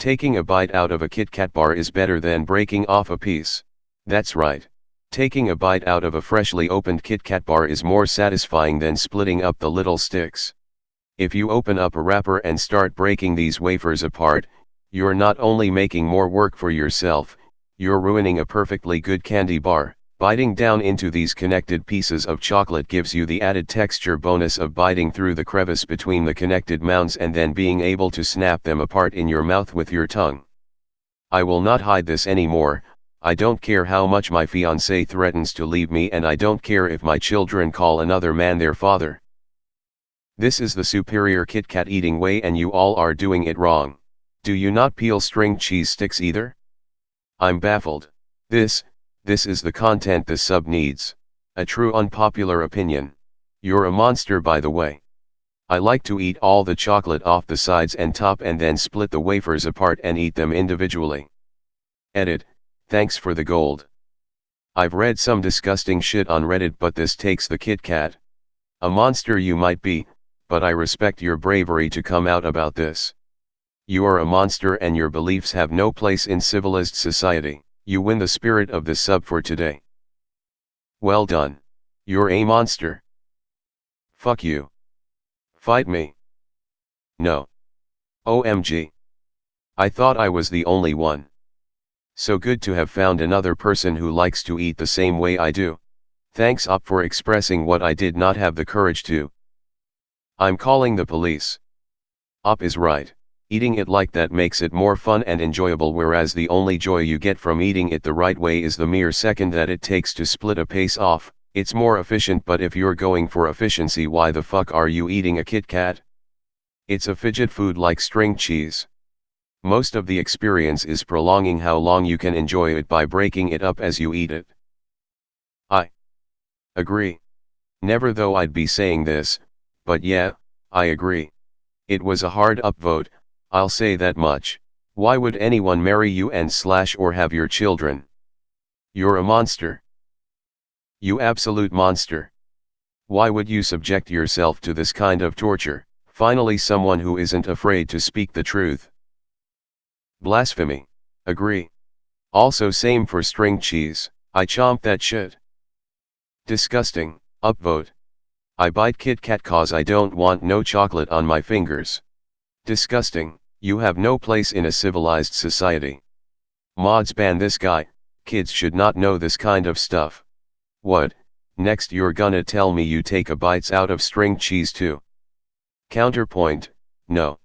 Taking a bite out of a KitKat bar is better than breaking off a piece. That's right. Taking a bite out of a freshly opened KitKat bar is more satisfying than splitting up the little sticks. If you open up a wrapper and start breaking these wafers apart, you're not only making more work for yourself, you're ruining a perfectly good candy bar. Biting down into these connected pieces of chocolate gives you the added texture bonus of biting through the crevice between the connected mounds and then being able to snap them apart in your mouth with your tongue. I will not hide this anymore. I don't care how much my fiancé threatens to leave me, and I don't care if my children call another man their father. This is the superior KitKat eating way, and you all are doing it wrong. Do you not peel string cheese sticks either? I'm baffled. This is the content this sub needs. A true unpopular opinion. You're a monster, by the way. I like to eat all the chocolate off the sides and top and then split the wafers apart and eat them individually. Edit, thanks for the gold. I've read some disgusting shit on Reddit, but this takes the KitKat. A monster you might be, but I respect your bravery to come out about this. You are a monster and your beliefs have no place in civilized society. You win the spirit of the sub for today. Well done. You're a monster. Fuck you. Fight me. No. OMG. I thought I was the only one. So good to have found another person who likes to eat the same way I do. Thanks Op for expressing what I did not have the courage to. I'm calling the police. Op is right. Eating it like that makes it more fun and enjoyable, whereas the only joy you get from eating it the right way is the mere second that it takes to split a piece off. It's more efficient, but if you're going for efficiency, why the fuck are you eating a KitKat? It's a fidget food like string cheese. Most of the experience is prolonging how long you can enjoy it by breaking it up as you eat it. I agree. Never though I'd be saying this, but yeah, I agree. It was a hard upvote, I'll say that much. Why would anyone marry you and / or have your children? You're a monster. You absolute monster. Why would you subject yourself to this kind of torture? Finally, someone who isn't afraid to speak the truth. Blasphemy. Agree. Also same for string cheese. I chomp that shit. Disgusting. Upvote. I bite KitKat cause I don't want no chocolate on my fingers. Disgusting. You have no place in a civilized society. Mods ban this guy. Kids should not know this kind of stuff. What? Next you're gonna tell me you take a bites out of string cheese too? Counterpoint, no.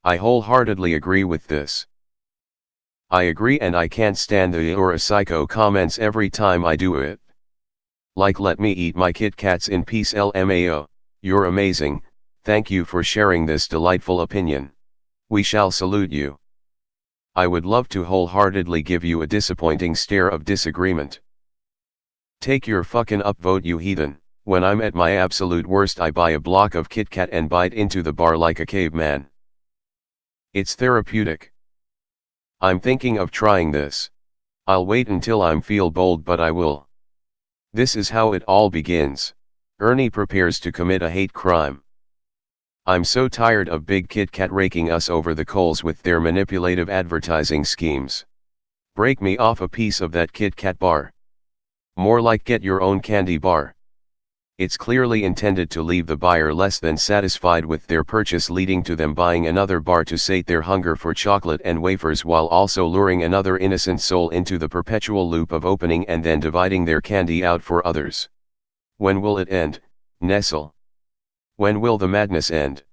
I wholeheartedly agree with this. I agree, and I can't stand the "you're a psycho" comments every time I do it. Like, let me eat my KitKats in peace. LMAO. You're amazing, thank you for sharing this delightful opinion. We shall salute you. I would love to wholeheartedly give you a disappointing stare of disagreement. Take your fucking upvote, you heathen. When I'm at my absolute worst, I buy a block of KitKat and bite into the bar like a caveman. It's therapeutic. I'm thinking of trying this. I'll wait until I feel bold, but I will. This is how it all begins. Ernie prepares to commit a hate crime. I'm so tired of Big KitKat raking us over the coals with their manipulative advertising schemes. Break me off a piece of that KitKat bar. More like get your own candy bar. It's clearly intended to leave the buyer less than satisfied with their purchase, leading to them buying another bar to sate their hunger for chocolate and wafers, while also luring another innocent soul into the perpetual loop of opening and then dividing their candy out for others. When will it end, Nestle? When will the madness end?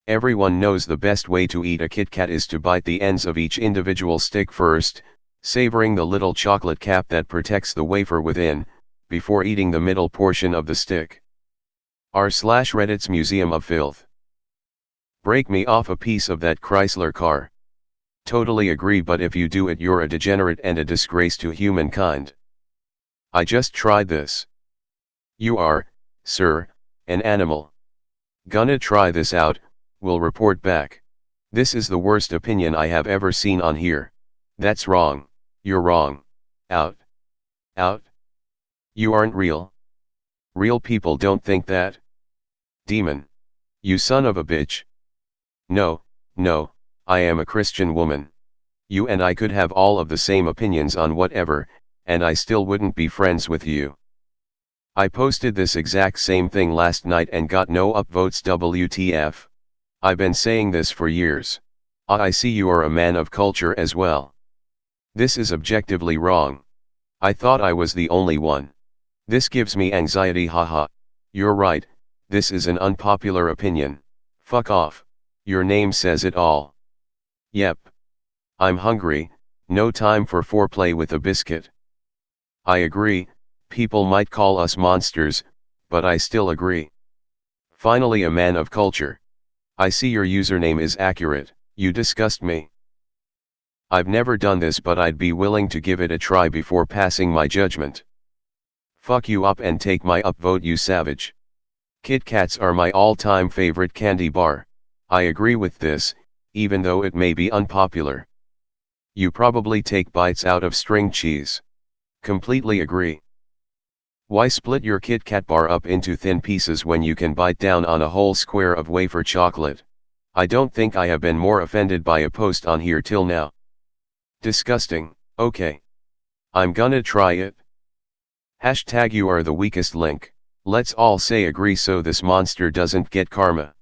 Everyone knows the best way to eat a KitKat is to bite the ends of each individual stick first, savoring the little chocolate cap that protects the wafer within, before eating the middle portion of the stick. r/Reddit's Museum of Filth. Break me off a piece of that Chrysler car. Totally agree, but if you do it, you're a degenerate and a disgrace to humankind. I just tried this. You are, sir, an animal. Gonna try this out, will report back. This is the worst opinion I have ever seen on here. That's wrong. You're wrong. Out. Out. You aren't real. Real people don't think that. Demon. You son of a bitch. No, I am a Christian woman. You and I could have all of the same opinions on whatever, and I still wouldn't be friends with you. I posted this exact same thing last night and got no upvotes. WTF. I've been saying this for years. I see you are a man of culture as well. This is objectively wrong. I thought I was the only one. This gives me anxiety. Haha. You're right, this is an unpopular opinion. Fuck off. Your name says it all. Yep. I'm hungry, no time for foreplay with a biscuit. I agree, people might call us monsters, but I still agree. Finally, a man of culture. I see your username is accurate. You disgust me. I've never done this, but I'd be willing to give it a try before passing my judgment. Fuck you up and take my upvote, you savage. KitKats are my all-time favorite candy bar. I agree with this, even though it may be unpopular. You probably take bites out of string cheese. Completely agree. Why split your KitKat bar up into thin pieces when you can bite down on a whole square of wafer chocolate? I don't think I have been more offended by a post on here till now. Disgusting. Okay. I'm gonna try it. Hashtag you are the weakest link. Let's all say agree so this monster doesn't get karma.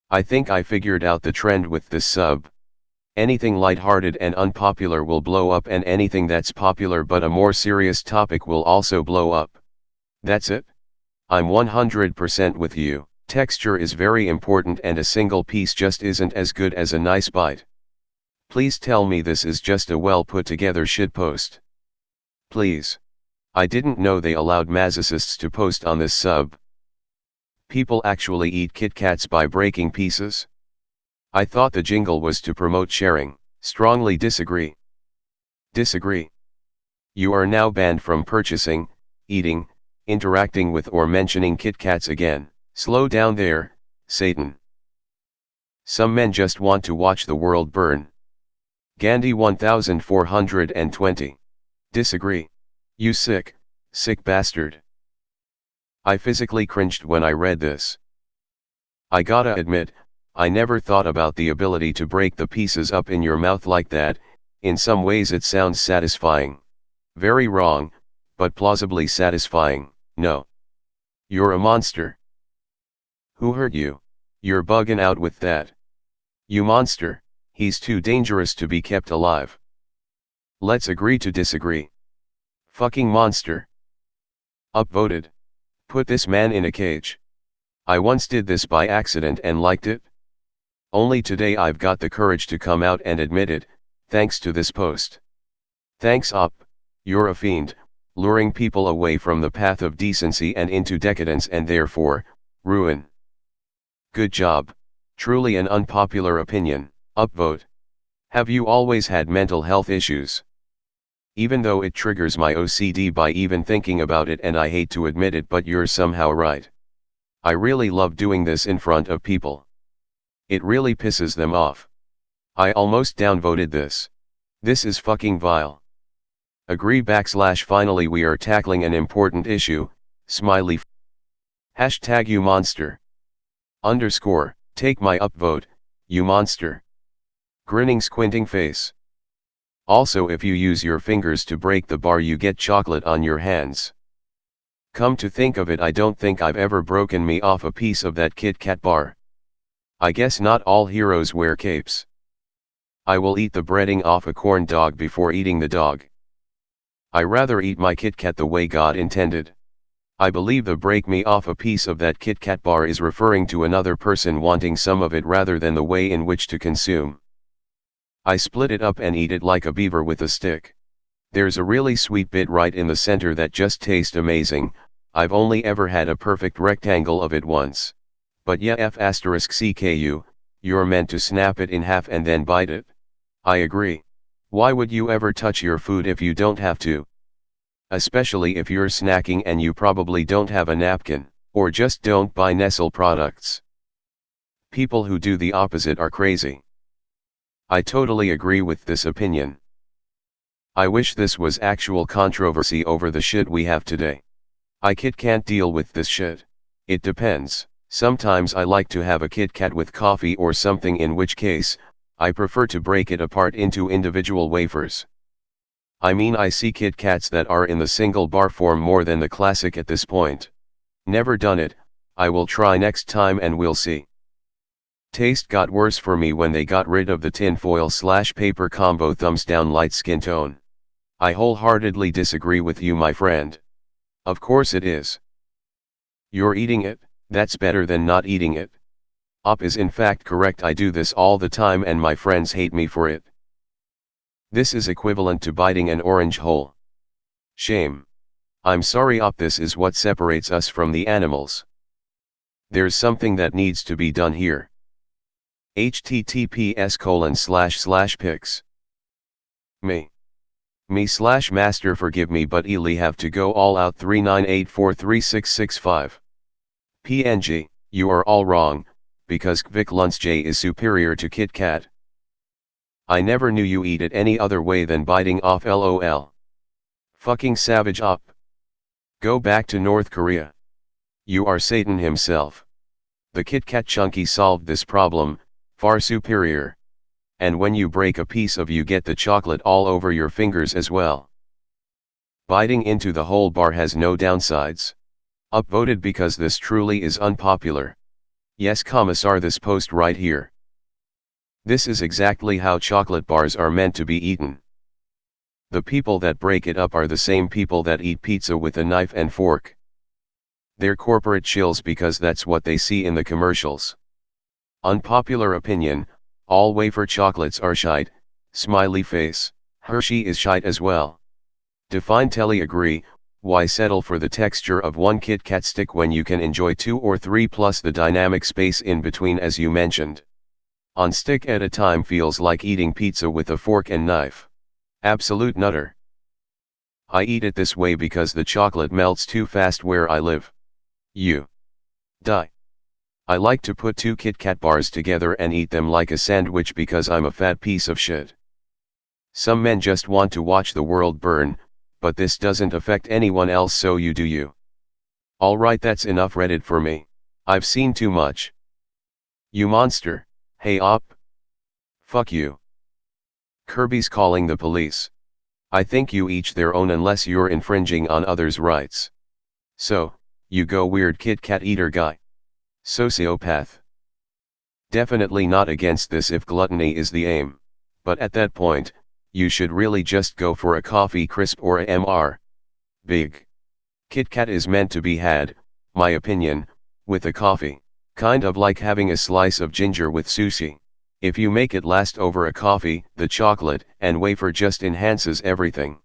I think I figured out the trend with this sub. Anything lighthearted and unpopular will blow up, and anything that's popular but a more serious topic will also blow up. That's it. I'm 100% with you. Texture is very important and a single piece just isn't as good as a nice bite. Please tell me this is just a well put together shitpost. Please. I didn't know they allowed masochists to post on this sub. People actually eat KitKats by breaking pieces? I thought the jingle was to promote sharing. Strongly disagree. Disagree. You are now banned from purchasing, eating, interacting with or mentioning KitKats again. Slow down there, Satan. Some men just want to watch the world burn. Gandhi 1420. Disagree. You sick bastard. I physically cringed when I read this. I gotta admit, I never thought about the ability to break the pieces up in your mouth like that. In some ways it sounds satisfying. Very wrong, but plausibly satisfying. No. You're a monster. Who hurt you? You're bugging out with that. You monster, he's too dangerous to be kept alive. Let's agree to disagree. Fucking monster. Upvoted. Put this man in a cage. I once did this by accident and liked it. Only today I've got the courage to come out and admit it, thanks to this post. Thanks up, you're a fiend, luring people away from the path of decency and into decadence and therefore, ruin. Good job, truly an unpopular opinion. Upvote. Have you always had mental health issues? Even though it triggers my OCD by even thinking about it, and I hate to admit it, but you're somehow right. I really love doing this in front of people. It really pisses them off. I almost downvoted this. This is fucking vile. Agree / finally we are tackling an important issue, smiley. Hashtag you monster. Underscore, take my upvote, you monster. Grinning squinting face. Also, if you use your fingers to break the bar you get chocolate on your hands. Come to think of it, I don't think I've ever broken me off a piece of that KitKat bar. I guess not all heroes wear capes. I will eat the breading off a corn dog before eating the dog. I rather eat my KitKat the way God intended. I believe the break me off a piece of that KitKat bar is referring to another person wanting some of it rather than the way in which to consume. I split it up and eat it like a beaver with a stick. There's a really sweet bit right in the center that just tastes amazing. I've only ever had a perfect rectangle of it once. But yeah, F***CKU, you're meant to snap it in half and then bite it? I agree. Why would you ever touch your food if you don't have to? Especially if you're snacking and you probably don't have a napkin, or just don't buy Nestle products. People who do the opposite are crazy. I totally agree with this opinion. I wish this was actual controversy over the shit we have today. I can't deal with this shit. It depends. Sometimes I like to have a KitKat with coffee or something, in which case, I prefer to break it apart into individual wafers. I mean, I see KitKats that are in the single bar form more than the classic at this point. Never done it, I will try next time and we'll see. Taste got worse for me when they got rid of the tin foil/paper combo. Thumbs down. Light skin tone. I wholeheartedly disagree with you, my friend. Of course it is. You're eating it, that's better than not eating it. Op is in fact correct. I do this all the time and my friends hate me for it. This is equivalent to biting an orange whole. Shame. I'm sorry, Op, this is what separates us from the animals. There's something that needs to be done here. https://pics. Me/master forgive me, but Ely have to go all out. 39843665. PNG, you are all wrong, because Kvik Lunch J is superior to KitKat. I never knew you eat it any other way than biting off. LOL. Fucking savage. Op. Go back to North Korea. You are Satan himself. The KitKat Chunky solved this problem, far superior. And when you break a piece of, you get the chocolate all over your fingers as well. Biting into the whole bar has no downsides. Upvoted because this truly is unpopular. Yes, Commissar, this post right here. This is exactly how chocolate bars are meant to be eaten. The people that break it up are the same people that eat pizza with a knife and fork. They're corporate shills because that's what they see in the commercials. Unpopular opinion, all wafer chocolates are shite, smiley face. Hershey is shite as well. Define Telly agree, why settle for the texture of one KitKat stick when you can enjoy 2 or 3 plus the dynamic space in between as you mentioned. On stick at a time feels like eating pizza with a fork and knife. Absolute nutter. I eat it this way because the chocolate melts too fast where I live. You die. I like to put 2 KitKat bars together and eat them like a sandwich because I'm a fat piece of shit. Some men just want to watch the world burn, but this doesn't affect anyone else, so you do you. Alright, that's enough Reddit for me. I've seen too much. You monster. Hey Op. Fuck you. Kirby's calling the police. I think you each their own unless you're infringing on others' rights. So, you go weird KitKat eater guy. Sociopath. Definitely not against this if gluttony is the aim, but at that point, you should really just go for a coffee crisp or a MR. Big. KitKat is meant to be had, my opinion, with a coffee. Kind of like having a slice of ginger with sushi. If you make it last over a coffee, the chocolate and wafer just enhances everything.